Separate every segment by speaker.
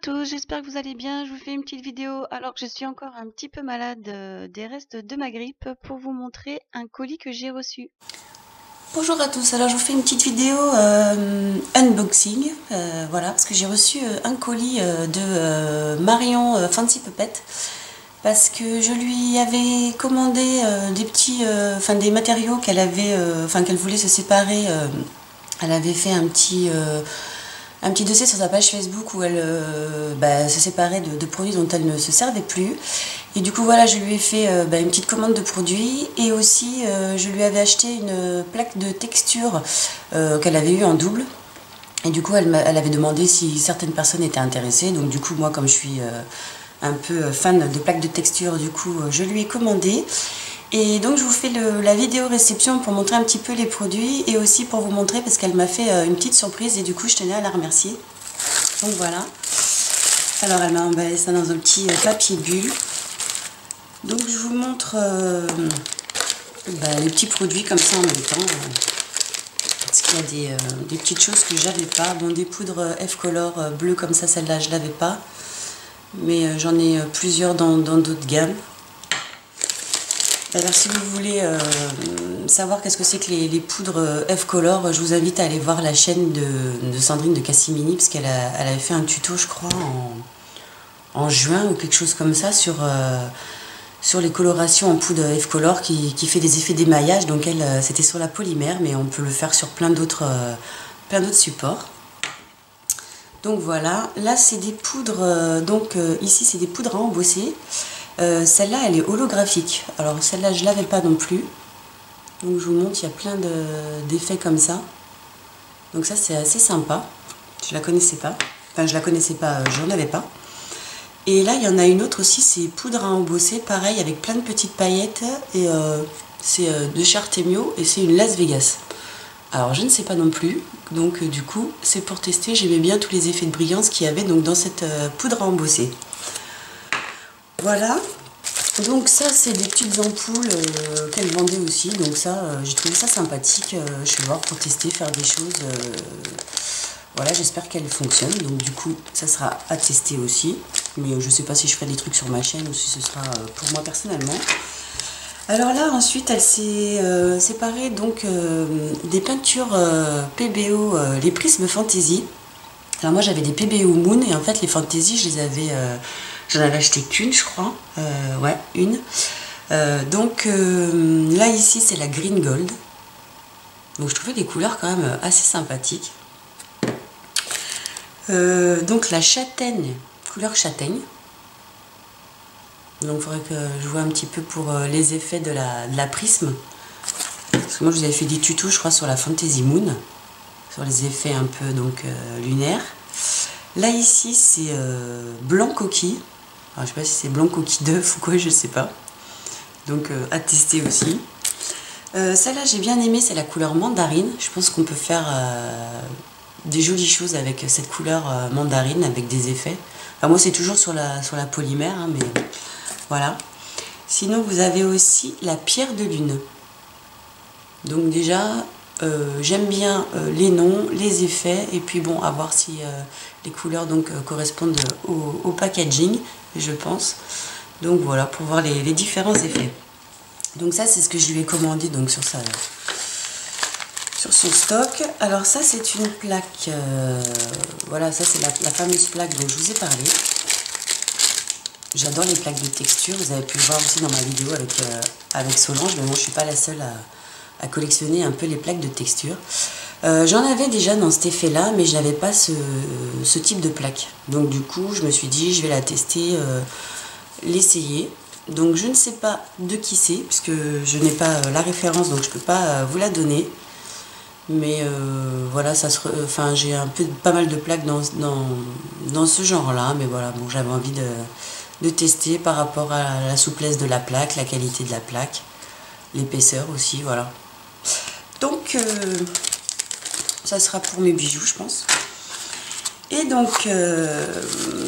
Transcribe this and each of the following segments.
Speaker 1: tous, j'espère que vous allez bien. Je vous fais une petite vidéo alors que je suis encore un petit peu malade des restes de ma grippe pour vous montrer un colis que j'ai reçu.
Speaker 2: Bonjour à tous, alors je vous fais une petite vidéo unboxing, voilà, parce que j'ai reçu un colis de Marion Fancy Puppet, parce que je lui avais commandé des matériaux qu'elle avait, qu'elle voulait se séparer. Elle avait fait un petit dossier sur sa page Facebook où elle se séparait de produits dont elle ne se servait plus. Et du coup voilà, je lui ai fait une petite commande de produits, et aussi je lui avais acheté une plaque de texture qu'elle avait eue en double. Et du coup elle avait demandé si certaines personnes étaient intéressées. Donc du coup moi, comme je suis un peu fan de plaques de texture, du coup je lui ai commandé. Et donc je vous fais la vidéo réception pour montrer un petit peu les produits, et aussi pour vous montrer parce qu'elle m'a fait une petite surprise et du coup je tenais à la remercier. Donc voilà. Alors elle m'a emballé ça dans un petit papier bulle. Donc je vous montre les petits produits comme ça en même temps. Parce qu'il y a des petites choses que j'avais pas. Bon, des poudres F-Color bleues comme ça, celle-là je l'avais pas. Mais j'en ai plusieurs dans d'autres gammes. Alors si vous voulez savoir qu'est-ce que c'est que les poudres F-Color, je vous invite à aller voir la chaîne de Sandrine de Cassimini, parce qu'elle avait fait un tuto, je crois, en juin ou quelque chose comme ça, sur les colorations en poudre F-Color qui fait des effets d'émaillage. Donc elle, c'était sur la polymère, mais on peut le faire sur plein d'autres supports. Donc voilà, là c'est des poudres, ici c'est des poudres à embosser. Celle-là elle est holographique, alors celle-là je l'avais pas non plus, donc je vous montre, il y a plein d'effets comme ça, donc ça c'est assez sympa. Je la connaissais pas, enfin je la connaissais pas, j'en avais pas. Et là il y en a une autre aussi, c'est poudre à embosser, pareil avec plein de petites paillettes, et c'est de chez Artemio, et c'est une Las Vegas. Alors je ne sais pas non plus, donc du coup c'est pour tester. J'aimais bien tous les effets de brillance qu'il y avait donc dans cette poudre à embosser. Voilà, donc ça c'est des petites ampoules qu'elle vendait aussi, donc ça j'ai trouvé ça sympathique. Je vais voir pour tester, faire des choses. Voilà, j'espère qu'elle fonctionne, donc du coup ça sera à tester aussi, mais je sais pas si je ferai des trucs sur ma chaîne ou si ce sera pour moi personnellement. Alors là ensuite elle s'est séparée donc des peintures PBO, les prismes Fantasy. Alors moi j'avais des PBO Moon, et en fait les Fantasy je les avais, j'en avais acheté qu'une je crois, ouais une. Là ici c'est la Green Gold, donc je trouvais les couleurs quand même assez sympathiques. Donc la châtaigne, couleur châtaigne. Donc il faudrait que je vois un petit peu pour les effets de la prisme. Parce que moi je vous avais fait des tutos je crois sur la Fantasy Moon, sur les effets un peu donc lunaires. Là ici c'est blanc coquille. Alors, je sais pas si c'est blanc coquille d'œuf ou quoi, je sais pas. Donc à tester aussi. Celle-là j'ai bien aimé, c'est la couleur mandarine. Je pense qu'on peut faire des jolies choses avec cette couleur mandarine, avec des effets. Enfin, moi c'est toujours sur la polymère, hein, mais voilà. Sinon vous avez aussi la pierre de lune. Donc déjà j'aime bien les noms, les effets, et puis bon, à voir si les couleurs donc correspondent au packaging, je pense. Donc voilà, pour voir les différents effets. Donc ça c'est ce que je lui ai commandé donc sur son stock. Alors ça c'est une plaque, voilà, ça c'est la fameuse plaque dont je vous ai parlé. J'adore les plaques de texture, vous avez pu le voir aussi dans ma vidéo avec Solange, mais moi je suis pas la seule à collectionner un peu les plaques de texture. J'en avais déjà dans cet effet là, mais je n'avais pas ce type de plaque. Donc du coup je me suis dit je vais la tester, l'essayer. Donc je ne sais pas de qui c'est, puisque je n'ai pas la référence, donc je ne peux pas vous la donner. Mais voilà, j'ai pas mal de plaques dans ce genre là, mais voilà, bon, j'avais envie de tester par rapport à la souplesse de la plaque, la qualité de la plaque, l'épaisseur aussi, voilà. Donc ça sera pour mes bijoux je pense. Et donc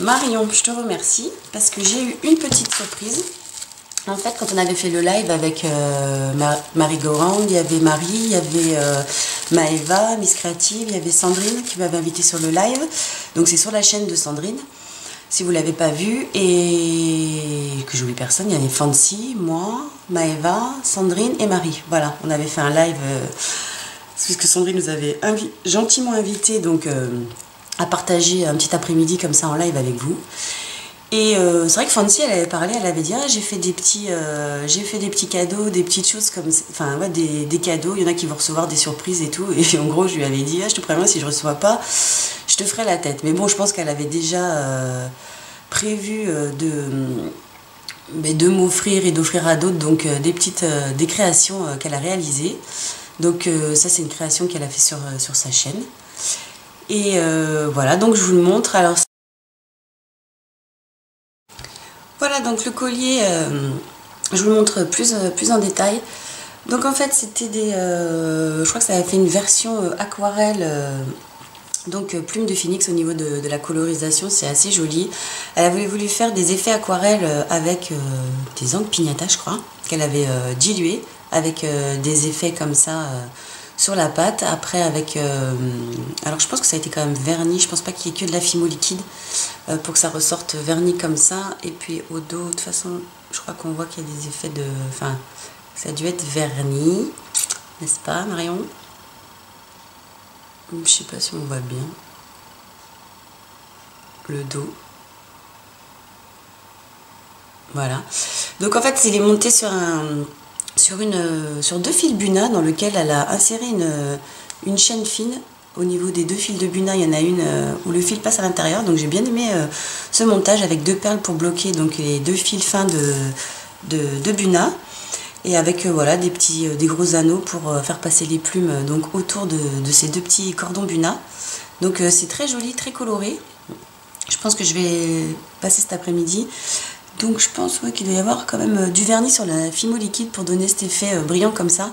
Speaker 2: Marion, je te remercie parce que j'ai eu une petite surprise. En fait, quand on avait fait le live avec Marie Goran, il y avait Marie, il y avait Maëva, Miss Creative, il y avait Sandrine qui m'avait invité sur le live. Donc c'est sur la chaîne de Sandrine. si vous ne l'avez pas vu, et que j'oublie personne, il y avait Fancy, moi, Maëva, Sandrine et Marie. Voilà, on avait fait un live, puisque Sandrine nous avait gentiment invité donc, à partager un petit après-midi comme ça en live avec vous. Et c'est vrai que Fancy, elle avait parlé, elle avait dit j'ai fait des petits cadeaux, des petites choses comme, enfin ouais, des cadeaux, il y en a qui vont recevoir des surprises et tout, et en gros je lui avais dit je te préviens, si je reçois pas, je te ferai la tête. Mais bon, je pense qu'elle avait déjà prévu de m'offrir et d'offrir à d'autres, donc des créations qu'elle a réalisées. Donc ça c'est une création qu'elle a fait sur sa chaîne. Et voilà, donc je vous le montre. Alors voilà, donc le collier, je vous le montre plus en détail. Donc en fait c'était je crois que ça avait fait une version aquarelle, donc plume de phénix au niveau de la colorisation, c'est assez joli. Elle avait voulu faire des effets aquarelles avec des encres pignata, je crois, qu'elle avait dilué avec des effets comme ça sur la pâte. Après avec alors je pense que ça a été quand même verni, je pense pas qu'il y ait que de la fimo liquide pour que ça ressorte verni comme ça. Et puis au dos, de toute façon je crois qu'on voit qu'il y a des effets de, enfin ça a dû être verni, n'est-ce pas Marion? Je sais pas si on voit bien le dos. Voilà, donc en fait il est monté sur deux fils Buna dans lequel elle a inséré une chaîne fine. Au niveau des deux fils de Buna, il y en a une où le fil passe à l'intérieur. Donc j'ai bien aimé ce montage avec deux perles pour bloquer donc les deux fils fins de Buna. Et avec voilà des gros anneaux pour faire passer les plumes donc autour de ces deux petits cordons Buna. Donc c'est très joli, très coloré. Je pense que je vais passer cet après-midi. Donc je pense qu'il doit y avoir quand même du vernis sur la fimo liquide pour donner cet effet brillant comme ça.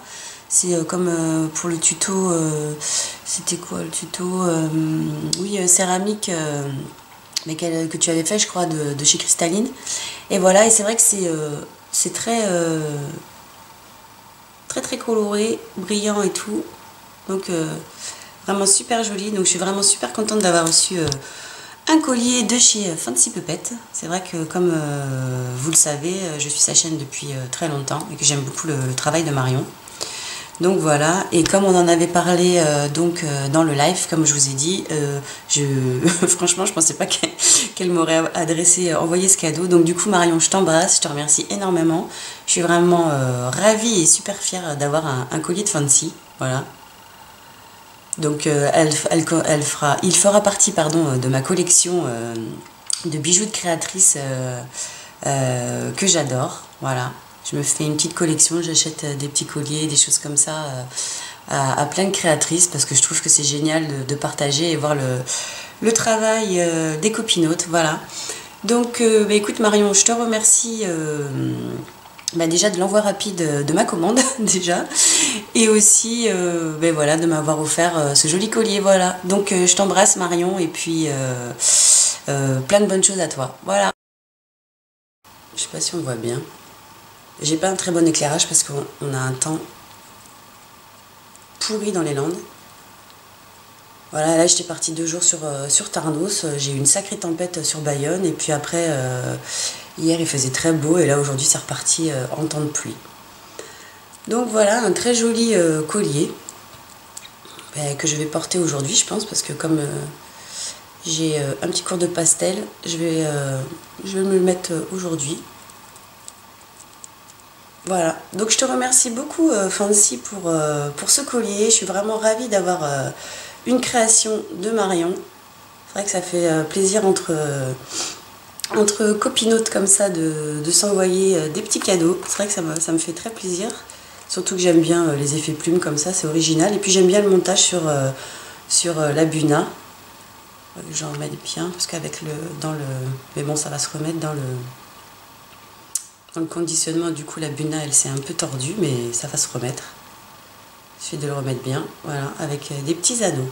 Speaker 2: C'est comme pour le tuto, c'était quoi le tuto, oui, céramique, mais que tu avais fait je crois de chez Cristalline. Et voilà, et c'est vrai que c'est très coloré, brillant et tout. Donc vraiment super joli. Donc je suis vraiment super contente d'avoir reçu un collier de chez Fancy Puppet. C'est vrai que comme vous le savez, je suis sa chaîne depuis très longtemps et que j'aime beaucoup le travail de Marion. Donc voilà, et comme on en avait parlé dans le live, comme je vous ai dit, franchement je pensais pas qu'elle m'aurait envoyé ce cadeau. Donc du coup Marion, je t'embrasse, je te remercie énormément. Je suis vraiment ravie et super fière d'avoir un collier de Fancy. Voilà. Donc il fera partie de ma collection de bijoux de créatrice que j'adore. Voilà, je me fais une petite collection, j'achète des petits colliers, des choses comme ça à plein de créatrices parce que je trouve que c'est génial de partager et voir le travail des copinotes. Voilà. Donc écoute Marion, je te remercie déjà de l'envoi rapide de ma commande déjà, et aussi voilà, de m'avoir offert ce joli collier. Voilà, donc je t'embrasse Marion, et puis plein de bonnes choses à toi. Voilà, je sais pas si on voit bien, j'ai pas un très bon éclairage parce qu'on a un temps pourri dans les Landes. Voilà, là j'étais partie 2 jours sur Tarnos, j'ai eu une sacrée tempête sur Bayonne, et puis après hier il faisait très beau, et là aujourd'hui c'est reparti en temps de pluie. Donc voilà, un très joli collier que je vais porter aujourd'hui, je pense, parce que comme j'ai un petit cours de pastel, je vais me le mettre aujourd'hui. Voilà, donc je te remercie beaucoup Fancy pour ce collier. Je suis vraiment ravie d'avoir une création de Marion. C'est vrai que ça fait plaisir entre copinotes comme ça de s'envoyer des petits cadeaux. C'est vrai que ça me fait très plaisir. Surtout que j'aime bien les effets plumes comme ça, c'est original. Et puis j'aime bien le montage sur la Buna. J'en remets bien, parce qu'avec mais bon, ça va se remettre dans le conditionnement. Du coup la Buna elle s'est un peu tordue, mais ça va se remettre. Il suffit de le remettre bien, voilà, avec des petits anneaux.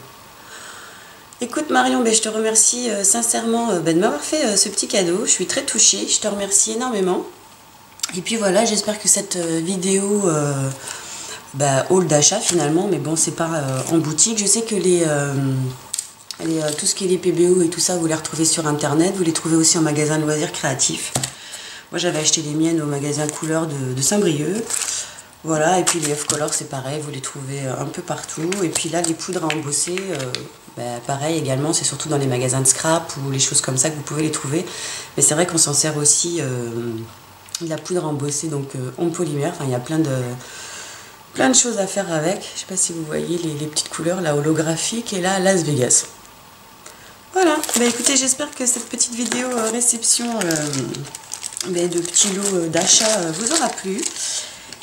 Speaker 2: Écoute Marion, je te remercie sincèrement de m'avoir fait ce petit cadeau. Je suis très touchée, je te remercie énormément. Et puis voilà, j'espère que cette vidéo haul d'achat finalement, mais bon c'est pas en boutique. Je sais que Tout ce qui est les PBO et tout ça, vous les retrouvez sur internet. Vous les trouvez aussi en magasin de loisirs créatifs. Moi j'avais acheté les miennes au magasin Couleur de Saint-Brieuc. Voilà, et puis les F-Color c'est pareil, vous les trouvez un peu partout. Et puis là les poudres à embosser, pareil également, c'est surtout dans les magasins de scrap ou les choses comme ça que vous pouvez les trouver. Mais c'est vrai qu'on s'en sert aussi de la poudre à embosser, donc en polymère. Enfin il y a plein de choses à faire avec. Je sais pas si vous voyez les petites couleurs là holographiques et là Las Vegas. Voilà, écoutez, j'espère que cette petite vidéo réception de petits lots d'achat vous aura plu.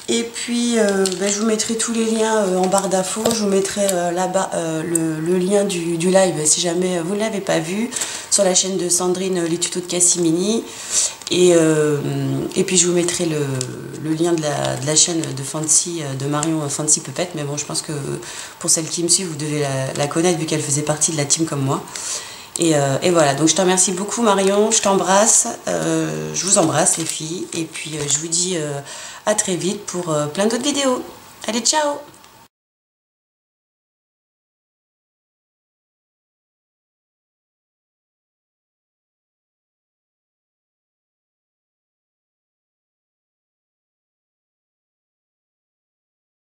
Speaker 2: Et puis je vous mettrai tous les liens en barre d'infos. Je vous mettrai là-bas le lien du live si jamais vous ne l'avez pas vu, sur la chaîne de Sandrine, les tutos de Cassimini. Et puis je vous mettrai le lien de la chaîne de Fancy, de Marion Fancy Puppet. Mais bon, je pense que pour celles qui me suivent, vous devez la connaître vu qu'elle faisait partie de la team comme moi. Et voilà, donc je te remercie beaucoup Marion, je t'embrasse, je vous embrasse les filles. Et puis je vous dis à très vite pour plein d'autres vidéos. Allez, ciao!